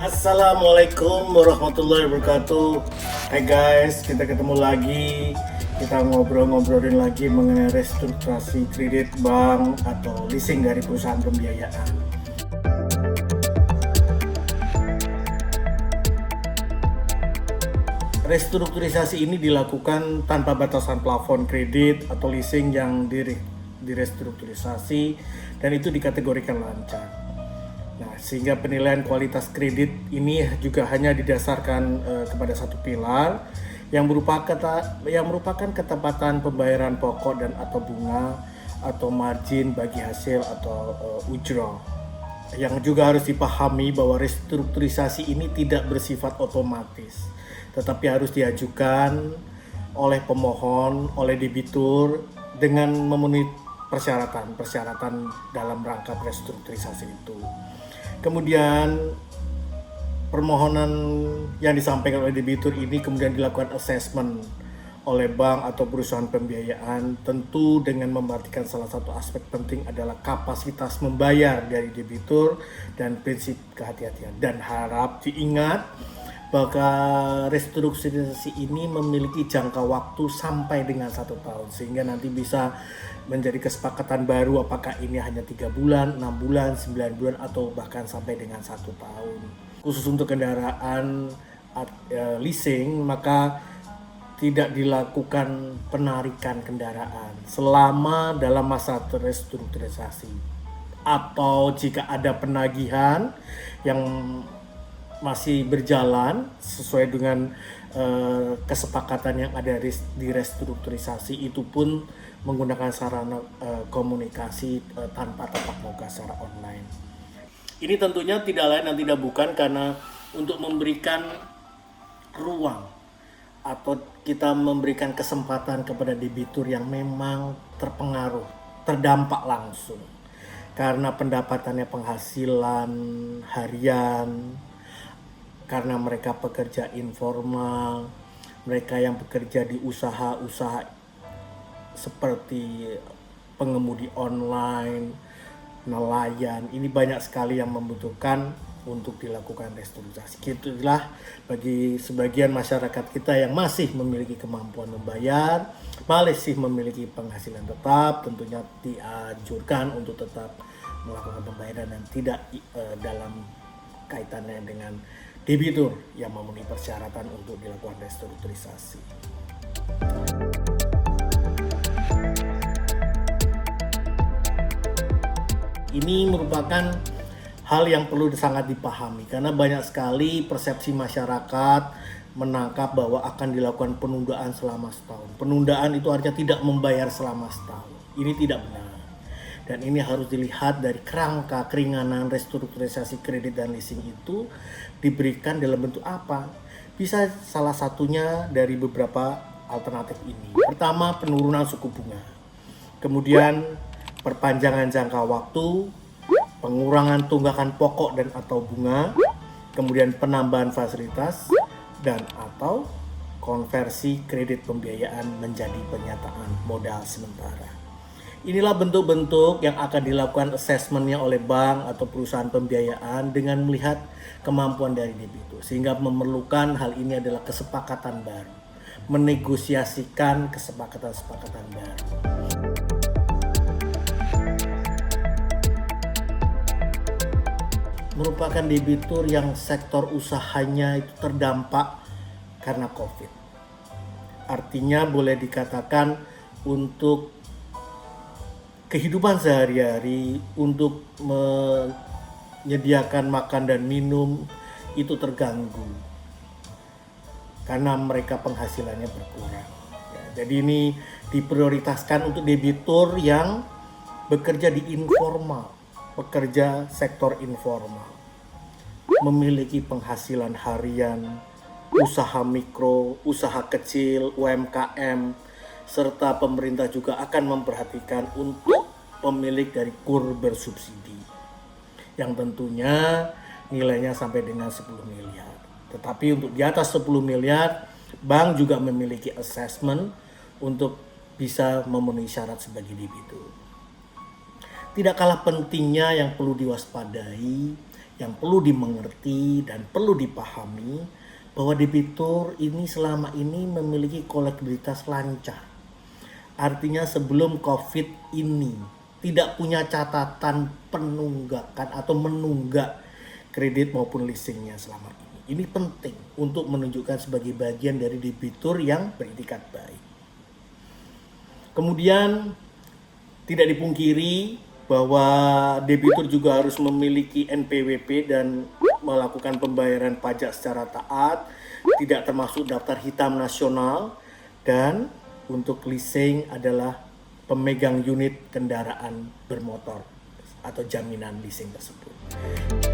Assalamualaikum warahmatullahi wabarakatuh. Hai guys, kita ketemu lagi. Kita ngobrol-ngobrolin lagi mengenai restrukturisasi kredit bank atau leasing dari perusahaan pembiayaan. Restrukturisasi ini dilakukan tanpa batasan plafon kredit atau leasing yang direstrukturisasi, dan itu dikategorikan lancar. Nah, sehingga penilaian kualitas kredit ini juga hanya didasarkan kepada satu pilar yang merupakan ketepatan pembayaran pokok dan atau bunga atau margin bagi hasil atau ujroh. Yang juga harus dipahami bahwa restrukturisasi ini tidak bersifat otomatis, tetapi harus diajukan oleh pemohon, oleh debitur dengan memenuhi persyaratan dalam rangka restrukturisasi itu. Kemudian permohonan yang disampaikan oleh debitur ini kemudian dilakukan assessment oleh bank atau perusahaan pembiayaan, tentu dengan memperhatikan salah satu aspek penting adalah kapasitas membayar dari debitur dan prinsip kehati-hatian. Dan harap diingat bahwa restrukturisasi ini memiliki jangka waktu sampai dengan 1 tahun, sehingga nanti bisa menjadi kesepakatan baru apakah ini hanya 3 bulan, 6 bulan, 9 bulan atau bahkan sampai dengan 1 tahun. Khusus untuk kendaraan leasing, maka tidak dilakukan penarikan kendaraan selama dalam masa restrukturisasi, atau jika ada penagihan yang masih berjalan sesuai dengan kesepakatan yang ada di restrukturisasi, itu pun menggunakan sarana komunikasi tanpa tatap muka secara online. Ini tentunya tidak lain dan tidak bukan karena untuk memberikan ruang atau kita memberikan kesempatan kepada debitur yang memang terpengaruh, terdampak langsung karena pendapatannya penghasilan harian, karena mereka pekerja informal, mereka yang bekerja di usaha-usaha seperti pengemudi online, nelayan. Ini banyak sekali yang membutuhkan untuk dilakukan restrukturisasi. Itulah bagi sebagian masyarakat kita yang masih memiliki kemampuan membayar, masih memiliki penghasilan tetap, tentunya dianjurkan untuk tetap melakukan pembayaran dan tidak dalam kaitannya dengan debitur yang memenuhi persyaratan untuk dilakukan restrukturisasi. Ini merupakan hal yang perlu sangat dipahami karena banyak sekali persepsi masyarakat menangkap bahwa akan dilakukan penundaan selama setahun. Penundaan itu artinya tidak membayar selama setahun. Ini tidak benar. Dan ini harus dilihat dari kerangka keringanan restrukturisasi kredit dan leasing itu diberikan dalam bentuk apa. Bisa salah satunya dari beberapa alternatif ini. Pertama, penurunan suku bunga. Kemudian perpanjangan jangka waktu, pengurangan tunggakan pokok dan atau bunga, kemudian penambahan fasilitas dan atau konversi kredit pembiayaan menjadi penyataan modal sementara. Inilah bentuk-bentuk yang akan dilakukan assessmentnya oleh bank atau perusahaan pembiayaan dengan melihat kemampuan dari debitur, sehingga memerlukan hal ini adalah kesepakatan baru, menegosiasikan kesepakatan baru. Merupakan debitur yang sektor usahanya itu terdampak karena COVID. Artinya boleh dikatakan untuk kehidupan sehari-hari, untuk menyediakan makan dan minum itu terganggu karena mereka penghasilannya berkurang. Ya, jadi ini diprioritaskan untuk debitur yang bekerja di informal, pekerja sektor informal, memiliki penghasilan harian, usaha mikro, usaha kecil, UMKM, serta pemerintah juga akan memperhatikan untuk pemilik dari kur bersubsidi yang tentunya nilainya sampai dengan 10 miliar. Tetapi untuk di atas 10 miliar, bank juga memiliki assessment untuk bisa memenuhi syarat sebagai debitur. Tidak kalah pentingnya yang perlu diwaspadai Yang perlu dimengerti dan perlu dipahami bahwa debitur ini selama ini memiliki kolektibilitas lancar. Artinya sebelum COVID ini tidak punya catatan penunggakan atau menunggak kredit maupun leasingnya selama ini. Ini penting untuk menunjukkan sebagai bagian dari debitur yang beretikat baik. Kemudian tidak dipungkiri bahwa debitur juga harus memiliki NPWP dan melakukan pembayaran pajak secara taat, tidak termasuk daftar hitam nasional, dan untuk leasing adalah pemegang unit kendaraan bermotor atau jaminan leasing tersebut.